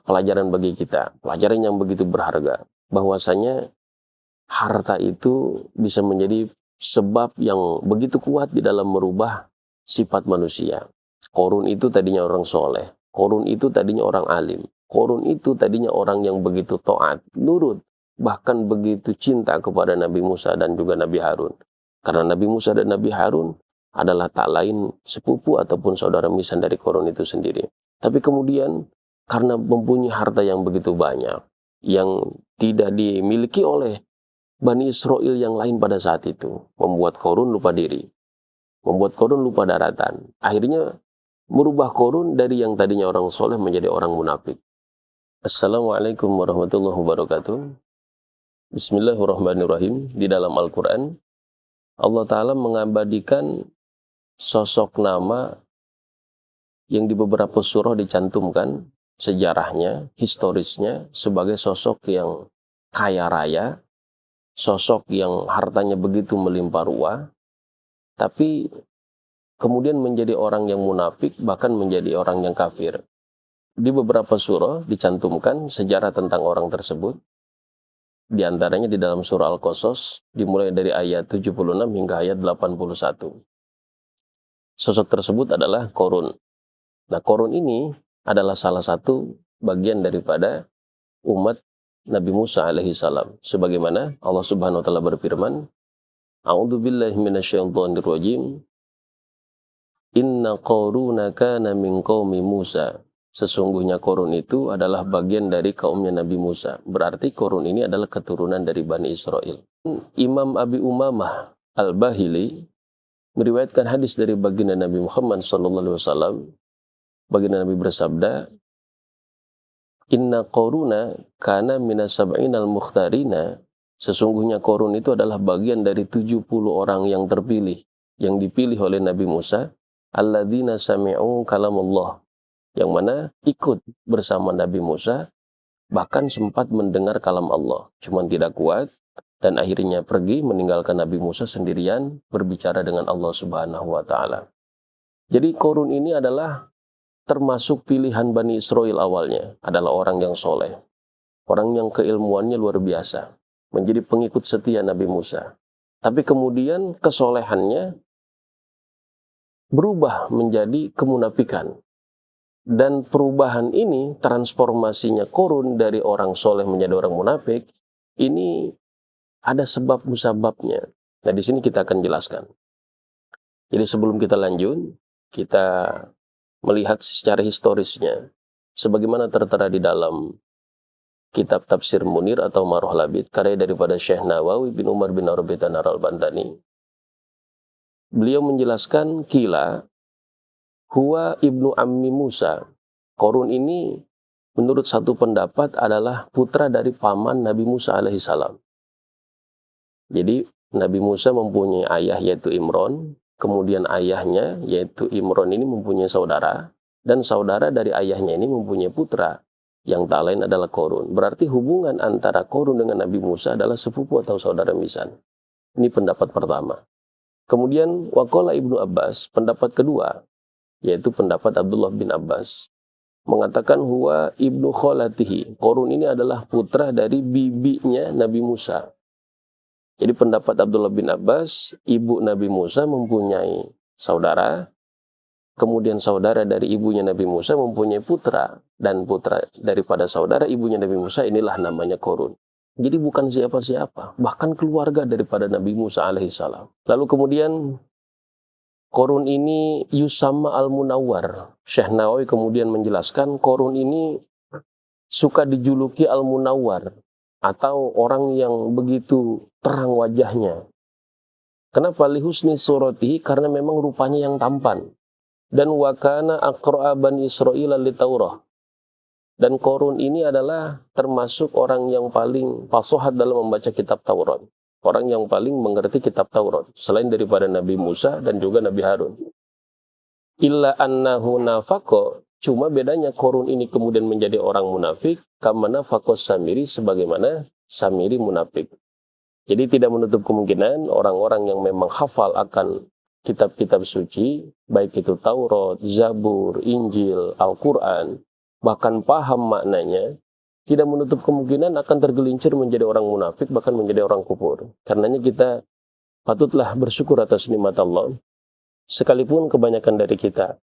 pelajaran bagi kita, pelajaran yang begitu berharga, bahwasanya harta itu bisa menjadi sebab yang begitu kuat di dalam merubah sifat manusia. Korun itu tadinya orang soleh, Korun itu tadinya orang alim, Korun itu tadinya orang yang begitu taat, nurut, bahkan begitu cinta kepada Nabi Musa dan juga Nabi Harun. Karena Nabi Musa dan Nabi Harun adalah tak lain sepupu ataupun saudara misan dari Korun itu sendiri. Tapi kemudian karena mempunyai harta yang begitu banyak, yang tidak dimiliki oleh Bani Israel yang lain pada saat itu, membuat Korun lupa diri, membuat Korun lupa daratan. Akhirnya merubah Korun dari yang tadinya orang soleh menjadi orang munafik. Assalamualaikum warahmatullahi wabarakatuh. Bismillahirrahmanirrahim. Di dalam Al-Quran, Allah Ta'ala mengabadikan sosok nama yang di beberapa surah dicantumkan sejarahnya, historisnya, sebagai sosok yang kaya raya, sosok yang hartanya begitu melimpah ruah, tapi kemudian menjadi orang yang munafik, bahkan menjadi orang yang kafir. Di beberapa surah dicantumkan sejarah tentang orang tersebut. Di antaranya di dalam surah Al-Qasas, dimulai dari ayat 76 hingga ayat 81. Sosok tersebut adalah Korun. Nah, Korun ini adalah salah satu bagian daripada umat Nabi Musa alaihi salam. Sebagaimana Allah Subhanahu wa taala berfirman, A'udzubillahi minasyaitonir rajim. Inna Qaruna kana min qaumi Musa. Sesungguhnya Korun itu adalah bagian dari kaumnya Nabi Musa. Berarti Korun ini adalah keturunan dari Bani Israel. Imam Abi Umamah Al-Bahili meriwayatkan hadis dari baginda Nabi Muhammad SAW. Baginda Nabi bersabda, Inna Qaruna kana minas sab'inal mukhtarina. Sesungguhnya Korun itu adalah bagian dari 70 orang yang terpilih, yang dipilih oleh Nabi Musa, alladzina sami'u kalamullah, yang mana ikut bersama Nabi Musa, bahkan sempat mendengar kalam Allah, cuman tidak kuat, dan akhirnya pergi meninggalkan Nabi Musa sendirian berbicara dengan Allah Subhanahu wa taala. Jadi Korun ini adalah termasuk pilihan Bani Israel awalnya, adalah orang yang soleh, orang yang keilmuannya luar biasa, menjadi pengikut setia Nabi Musa. Tapi kemudian kesolehannya berubah menjadi kemunafikan. Dan perubahan ini, transformasinya Korun dari orang soleh menjadi orang munafik, ini ada sebab musababnya. Nah, di sini kita akan jelaskan. Jadi sebelum kita lanjut, kita melihat secara historisnya, sebagaimana tertera di dalam kitab Tafsir Munir atau Maruh Labid, karya daripada Syekh Nawawi bin Umar bin Arabitan Al-Bantani. Beliau menjelaskan kila huwa ibnu ammi Musa. Korun ini menurut satu pendapat adalah putra dari paman Nabi Musa alaihissalam. Jadi Nabi Musa mempunyai ayah yaitu Imron, kemudian ayahnya yaitu Imron ini mempunyai saudara, dan saudara dari ayahnya ini mempunyai putra yang tak lain adalah Korun. Berarti hubungan antara Korun dengan Nabi Musa adalah sepupu atau saudara misan. Ini pendapat pertama. Kemudian waqala Ibnu Abbas, pendapat kedua, yaitu pendapat Abdullah bin Abbas, mengatakan huwa ibnu kholatihi. Korun ini adalah putra dari bibinya Nabi Musa. Jadi pendapat Abdullah bin Abbas, ibu Nabi Musa mempunyai saudara, kemudian saudara dari ibunya Nabi Musa mempunyai putra, dan putra daripada saudara ibunya Nabi Musa inilah namanya Korun. Jadi bukan siapa-siapa, bahkan keluarga daripada Nabi Musa alaihissalam. Lalu kemudian Korun ini Yusama Al-Munawwar. Syekh Nawawi kemudian menjelaskan Korun ini suka dijuluki Al-Munawwar, atau orang yang begitu terang wajahnya. Kenapa? Lihusni suratihi, karena memang rupanya yang tampan. Dan wakana aqra'a Bani Israil li Taurah. Dan Korun ini adalah termasuk orang yang paling fasohat dalam membaca kitab Taurat. Orang yang paling mengerti kitab Taurat, selain daripada Nabi Musa dan juga Nabi Harun. Illa annahu nafaqo, cuma bedanya Korun ini kemudian menjadi orang munafik, kama nafaqo Samiri, sebagaimana Samiri munafik. Jadi tidak menutup kemungkinan orang-orang yang memang hafal akan kitab-kitab suci, baik itu Taurat, Zabur, Injil, Al-Quran, bahkan paham maknanya, tidak menutup kemungkinan akan tergelincir menjadi orang munafik, bahkan menjadi orang kufur. Karenanya kita patutlah bersyukur atas nikmat Allah, sekalipun kebanyakan dari kita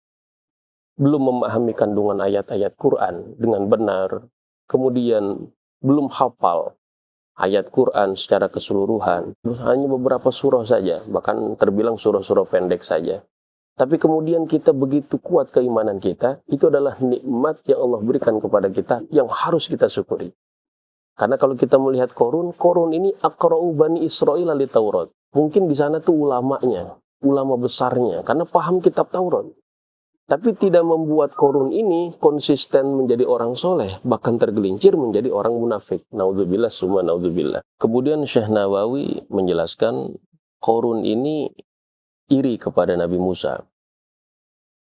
belum memahami kandungan ayat-ayat Quran dengan benar, kemudian belum hafal ayat Quran secara keseluruhan, hanya beberapa surah saja, bahkan terbilang surah-surah pendek saja. Tapi kemudian kita begitu kuat keimanan kita, itu adalah nikmat yang Allah berikan kepada kita yang harus kita syukuri. Karena kalau kita melihat Korun ini aqra'u Bani Israil li Taurat. Mungkin di sana tuh ulamanya, ulama besarnya, karena paham kitab Taurat. Tapi tidak membuat Korun ini konsisten menjadi orang soleh, bahkan tergelincir menjadi orang munafik. Naudzubillah summa naudzubillah. Kemudian Syekh Nawawi menjelaskan Korun ini iri kepada Nabi Musa.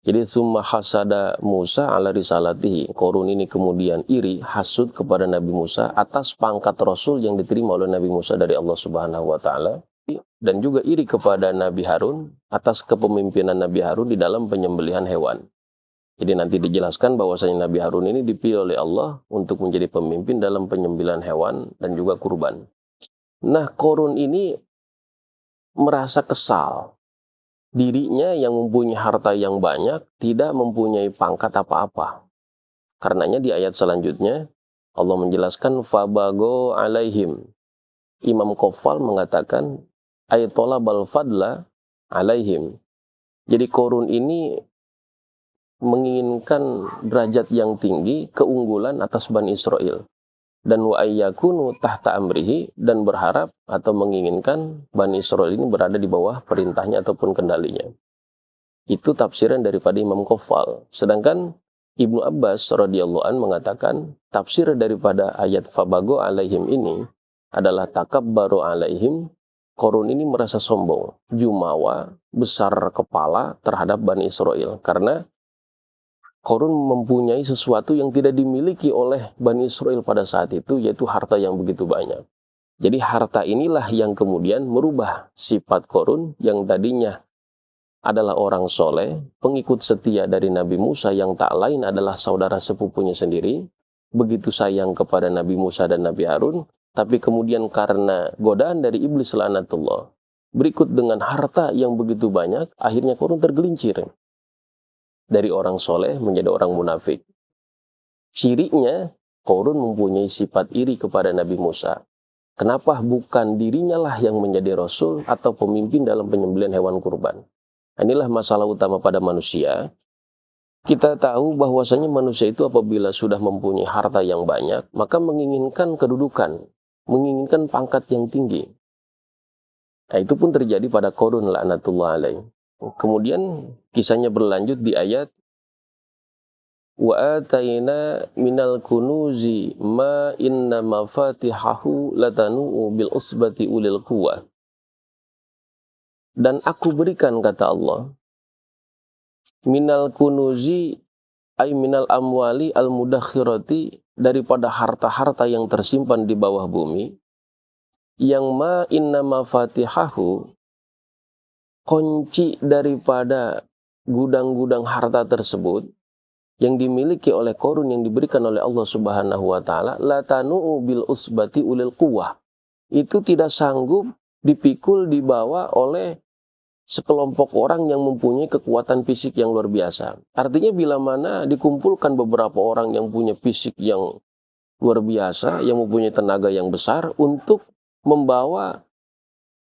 Jadi summa hasada Musa ala risalatihi. Korun ini kemudian iri, hasud kepada Nabi Musa atas pangkat Rasul yang diterima oleh Nabi Musa dari Allah Subhanahu wa Ta'ala. Dan juga iri kepada Nabi Harun atas kepemimpinan Nabi Harun di dalam penyembelihan hewan. Jadi nanti dijelaskan bahwasanya Nabi Harun ini dipilih oleh Allah untuk menjadi pemimpin dalam penyembelihan hewan dan juga kurban. Nah, Korun ini merasa kesal. Dirinya yang mempunyai harta yang banyak tidak mempunyai pangkat apa-apa. Karenanya di ayat selanjutnya Allah menjelaskan fabago alaihim. Imam Qofal mengatakan ayatola bal fadla alaihim. Jadi Korun ini menginginkan derajat yang tinggi, keunggulan atas Bani Israel. Dan wa ayyakunu tahta amrihi, dan berharap atau menginginkan Bani Israel ini berada di bawah perintahnya ataupun kendalinya. Itu tafsiran daripada Imam Qofal. Sedangkan Ibnu Abbas radhiyallahu an mengatakan tafsir daripada ayat fabago alaihim ini adalah takabbaru alaihim. Korun ini merasa sombong, jumawa, besar kepala terhadap Bani Israel. Karena Korun mempunyai sesuatu yang tidak dimiliki oleh Bani Israel pada saat itu, yaitu harta yang begitu banyak. Jadi harta inilah yang kemudian merubah sifat Korun yang tadinya adalah orang soleh, pengikut setia dari Nabi Musa yang tak lain adalah saudara sepupunya sendiri, begitu sayang kepada Nabi Musa dan Nabi Harun, tapi kemudian karena godaan dari iblis laknatullah, berikut dengan harta yang begitu banyak, akhirnya Korun tergelincir dari orang soleh menjadi orang munafik. Cirinya, Korun mempunyai sifat iri kepada Nabi Musa. Kenapa bukan dirinya lah yang menjadi rasul atau pemimpin dalam penyembelihan hewan kurban? Inilah masalah utama pada manusia. Kita tahu bahwasanya manusia itu apabila sudah mempunyai harta yang banyak, maka menginginkan kedudukan, menginginkan pangkat yang tinggi. Nah, itu pun terjadi pada Korun laknatullah alaih. Kemudian kisahnya berlanjut di ayat wa ataina minal kunuzi ma inna mafatihahu latanu bil usbati ulil quwwah. Dan aku berikan, kata Allah, minal kunuzi ay minal amwali al mudakhirati, daripada harta-harta yang tersimpan di bawah bumi, yang ma inna mafatihahu, kunci daripada gudang-gudang harta tersebut yang dimiliki oleh Korun yang diberikan oleh Allah Subhanahu wa Ta'ala, la tanu'u bil usbati ulil quwwah, itu tidak sanggup dipikul, dibawa oleh sekelompok orang yang mempunyai kekuatan fisik yang luar biasa. Artinya bila mana dikumpulkan beberapa orang yang punya fisik yang luar biasa, yang mempunyai tenaga yang besar untuk membawa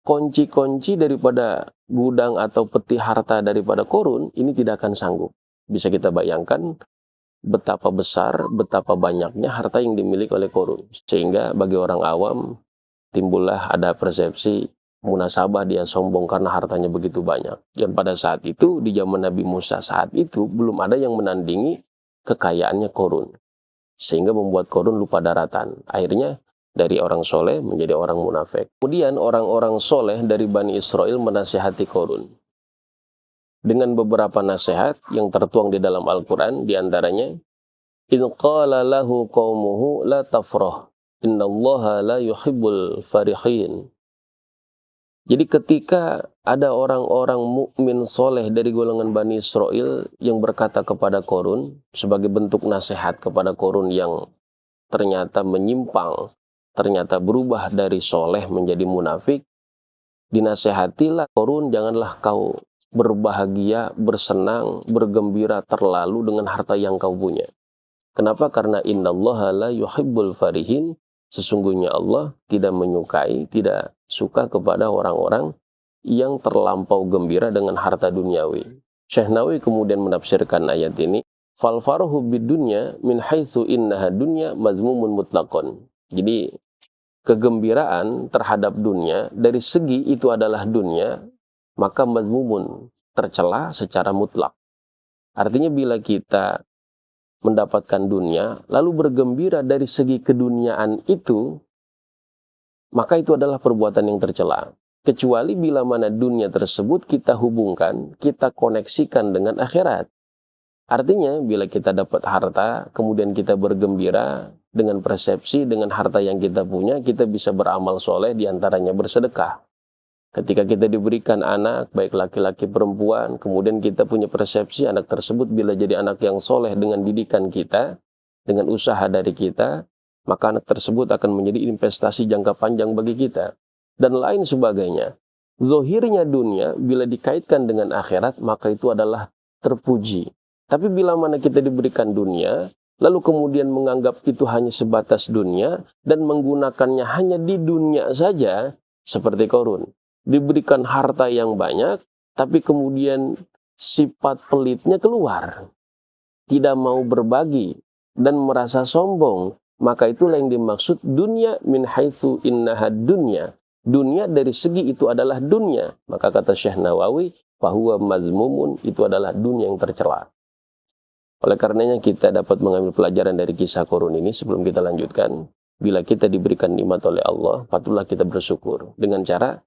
kunci-kunci daripada gudang atau peti harta daripada Korun, ini tidak akan sanggup. Bisa kita bayangkan betapa besar, betapa banyaknya harta yang dimiliki oleh Korun. Sehingga bagi orang awam timbullah ada persepsi munasabah dia sombong karena hartanya begitu banyak. Dan pada saat itu, di zaman Nabi Musa saat itu, belum ada yang menandingi kekayaannya Korun. Sehingga membuat Korun lupa daratan. Akhirnya dari orang soleh menjadi orang munafik. Kemudian orang-orang soleh dari Bani Israel menasihati Korun dengan beberapa nasihat yang tertuang di dalam Al-Quran, diantaranya in qala lahu qaumuhu la tafrah innallaha la yuhibbul farihin. Jadi ketika ada orang-orang mukmin soleh dari golongan Bani Israel yang berkata kepada Korun sebagai bentuk nasihat kepada Korun yang ternyata menyimpang, ternyata berubah dari soleh menjadi munafik, dinasehatilah Korun, janganlah kau berbahagia, bersenang, bergembira terlalu dengan harta yang kau punya. Kenapa? Karena innallaha la yuhibbul farihin. Sesungguhnya Allah tidak menyukai, tidak suka kepada orang-orang yang terlampau gembira dengan harta duniawi. Syekh Nawawi kemudian menafsirkan ayat ini, fal farahu bidunya min haitsu innaha dunya mazmumun mutlaqon. Jadi kegembiraan terhadap dunia dari segi itu adalah dunia, maka mazmumun, tercela secara mutlak. Artinya bila kita mendapatkan dunia, lalu bergembira dari segi keduniaan itu, maka itu adalah perbuatan yang tercela. Kecuali bila mana dunia tersebut kita hubungkan, kita koneksikan dengan akhirat. Artinya, bila kita dapat harta, kemudian kita bergembira dengan persepsi, dengan harta yang kita punya, kita bisa beramal soleh, diantaranya bersedekah. Ketika kita diberikan anak, baik laki-laki perempuan, kemudian kita punya persepsi anak tersebut bila jadi anak yang soleh dengan didikan kita, dengan usaha dari kita, maka anak tersebut akan menjadi investasi jangka panjang bagi kita. Dan lain sebagainya. Zohirnya dunia, bila dikaitkan dengan akhirat, maka itu adalah terpuji. Tapi bila mana kita diberikan dunia, lalu kemudian menganggap itu hanya sebatas dunia, dan menggunakannya hanya di dunia saja, seperti Korun. Diberikan harta yang banyak, tapi kemudian sifat pelitnya keluar. Tidak mau berbagi dan merasa sombong. Maka itulah yang dimaksud dunya min haitsu innaha dunya. Dunia dari segi itu adalah dunia. Maka kata Syekh Nawawi, fahuwa mazmumun, itu adalah dunia yang tercela. Oleh karenanya kita dapat mengambil pelajaran dari kisah Korun ini sebelum kita lanjutkan. Bila kita diberikan nikmat oleh Allah, patutlah kita bersyukur. Dengan cara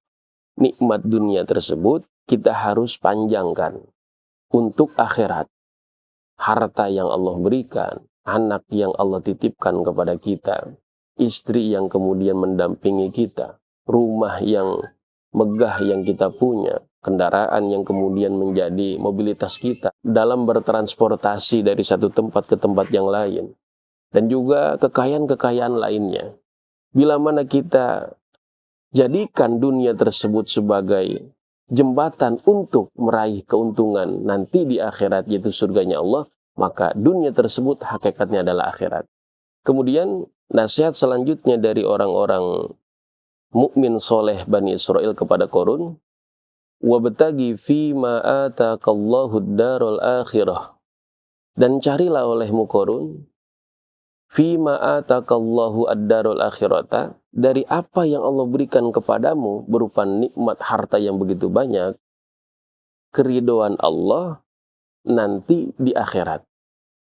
nikmat dunia tersebut kita harus panjangkan untuk akhirat. Harta yang Allah berikan, anak yang Allah titipkan kepada kita, istri yang kemudian mendampingi kita, rumah yang megah yang kita punya, kendaraan yang kemudian menjadi mobilitas kita dalam bertransportasi dari satu tempat ke tempat yang lain, dan juga kekayaan-kekayaan lainnya. Bila mana kita jadikan dunia tersebut sebagai jembatan untuk meraih keuntungan nanti di akhirat, yaitu surganya Allah, maka dunia tersebut hakikatnya adalah akhirat. Kemudian nasihat selanjutnya dari orang-orang mukmin soleh Bani Israel kepada Korun, wabtagi fima atakallahu ad-darul akhirah, dan carilah olehmu Korun fima atakallahu ad-darul akhirata, dari apa yang Allah berikan kepadamu berupa nikmat harta yang begitu banyak, keridhaan Allah nanti di akhirat.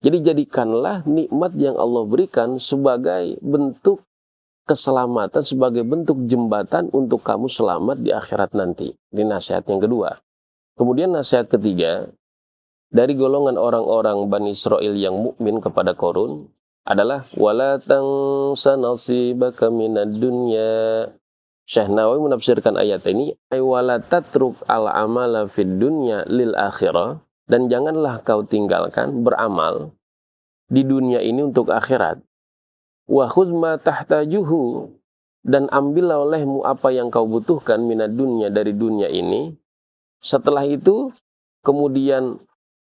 Jadi jadikanlah nikmat yang Allah berikan sebagai bentuk keselamatan, sebagai bentuk jembatan untuk kamu selamat di akhirat nanti. Ini nasihat yang kedua. Kemudian nasihat ketiga, dari golongan orang-orang Bani Israel yang mukmin kepada Korun, adalah wala tansa nasibaka minad dunya. Syekh Nawawi menafsirkan ayat ini, ay wala tatruk al amala fid dunya lil akhirah, dan janganlah kau tinggalkan beramal di dunia ini untuk akhirat. Wa khudz ma tahtajuhu, dan ambillah olehmu apa yang kau butuhkan minad dunya, dari dunia ini. Setelah itu kemudian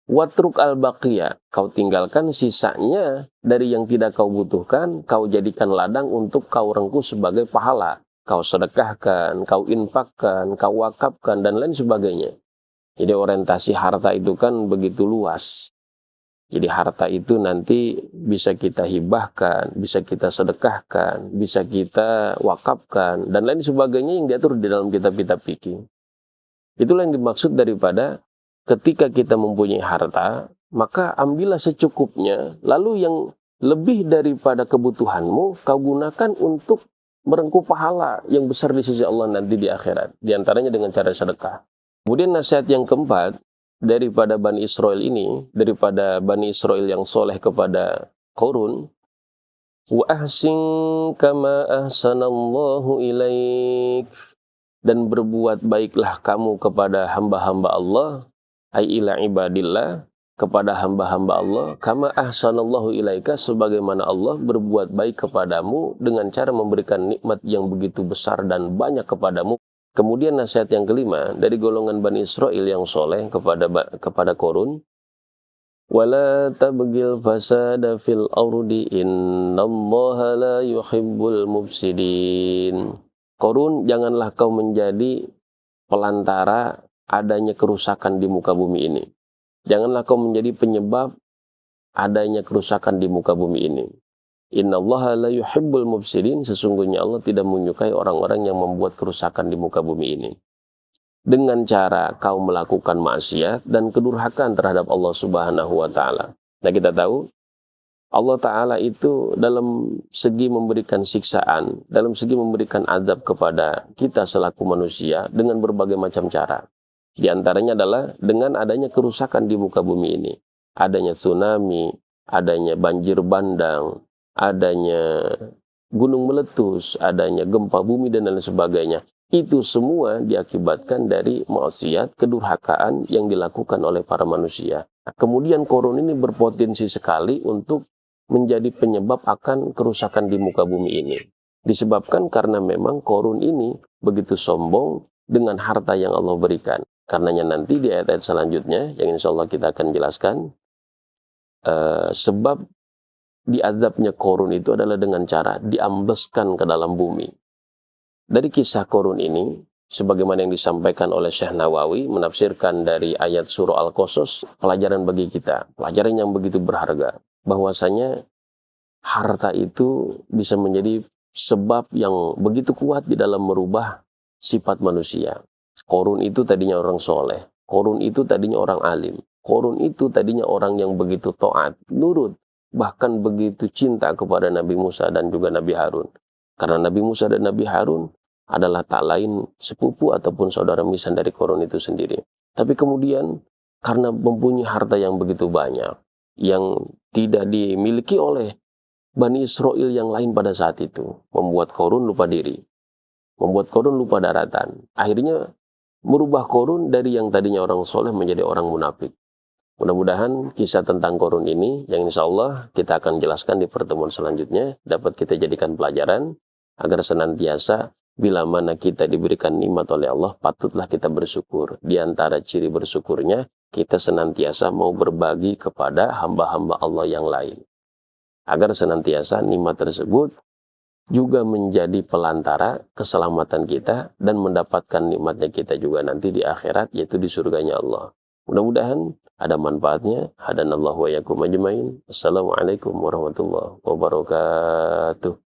watruk al-baqiyah, kau tinggalkan sisanya dari yang tidak kau butuhkan, kau jadikan ladang untuk kau rengkuh sebagai pahala. Kau sedekahkan, kau infakkan, kau wakafkan, dan lain sebagainya. Jadi orientasi harta itu kan begitu luas. Jadi harta itu nanti bisa kita hibahkan, bisa kita sedekahkan, bisa kita wakafkan, dan lain sebagainya yang diatur di dalam kitab-kitab fikih. Itulah yang dimaksud daripada ketika kita mempunyai harta, maka ambillah secukupnya, lalu yang lebih daripada kebutuhanmu, kau gunakan untuk merengkuh pahala yang besar di sisi Allah nanti di akhirat. Di antaranya dengan cara sedekah. Kemudian nasihat yang keempat, daripada Bani Israel ini, daripada Bani Israel yang soleh kepada Korun, wa ahsin kama ahsanallahu ilaik, dan berbuat baiklah kamu kepada hamba-hamba Allah, ai ila ibadillah, kepada hamba-hamba Allah, kama ahsanallahu ilaika, sebagaimana Allah berbuat baik kepadamu dengan cara memberikan nikmat yang begitu besar dan banyak kepadamu. Kemudian nasihat yang kelima dari golongan Bani Israel yang soleh kepada Korun, wala tabghil fasada fil ardi innallaha la yuhibbul mufsidin. Korun, janganlah kau menjadi pelantara adanya kerusakan di muka bumi ini. Janganlah kau menjadi penyebab adanya kerusakan di muka bumi ini. Innallaha la yuhibbul mufsidin, sesungguhnya Allah tidak menyukai orang-orang yang membuat kerusakan di muka bumi ini. Dengan cara kau melakukan maksiat dan kedurhakaan terhadap Allah Subhanahu wa Ta'ala. Nah, kita tahu Allah Ta'ala itu dalam segi memberikan siksaan, dalam segi memberikan azab kepada kita selaku manusia dengan berbagai macam cara. Di antaranya adalah dengan adanya kerusakan di muka bumi ini. Adanya tsunami, adanya banjir bandang, adanya gunung meletus, adanya gempa bumi dan lain sebagainya. Itu semua diakibatkan dari maksiat, kedurhakaan yang dilakukan oleh para manusia. Nah, kemudian Korun ini berpotensi sekali untuk menjadi penyebab akan kerusakan di muka bumi ini. Disebabkan karena memang Korun ini begitu sombong dengan harta yang Allah berikan. Karenanya nanti di ayat-ayat selanjutnya, yang insya Allah kita akan jelaskan, sebab diazabnya Korun itu adalah dengan cara diambleskan ke dalam bumi. Dari kisah Korun ini, sebagaimana yang disampaikan oleh Syekh Nawawi, menafsirkan dari ayat surah Al-Qasas, pelajaran bagi kita, pelajaran yang begitu berharga, bahwasanya harta itu bisa menjadi sebab yang begitu kuat di dalam merubah sifat manusia. Korun itu tadinya orang soleh, Korun itu tadinya orang alim, Korun itu tadinya orang yang begitu taat, nurut, bahkan begitu cinta kepada Nabi Musa dan juga Nabi Harun. Karena Nabi Musa dan Nabi Harun adalah tak lain sepupu ataupun saudara misan dari Korun itu sendiri. Tapi kemudian karena mempunyai harta yang begitu banyak, yang tidak dimiliki oleh Bani Israel yang lain pada saat itu, membuat Korun lupa diri, membuat Korun lupa daratan. Akhirnya merubah Korun dari yang tadinya orang soleh menjadi orang munafik. Mudah-mudahan kisah tentang Korun ini, yang insya Allah kita akan jelaskan di pertemuan selanjutnya, dapat kita jadikan pelajaran, agar senantiasa bila mana kita diberikan nikmat oleh Allah, patutlah kita bersyukur. Di antara ciri bersyukurnya, kita senantiasa mau berbagi kepada hamba-hamba Allah yang lain. Agar senantiasa nikmat tersebut juga menjadi pelantara keselamatan kita dan mendapatkan nikmatnya kita juga nanti di akhirat, yaitu di surganya Allah. Mudah-mudahan ada manfaatnya. Hadanallahu wa yakum ajmain. Assalamualaikum warahmatullahi wabarakatuh.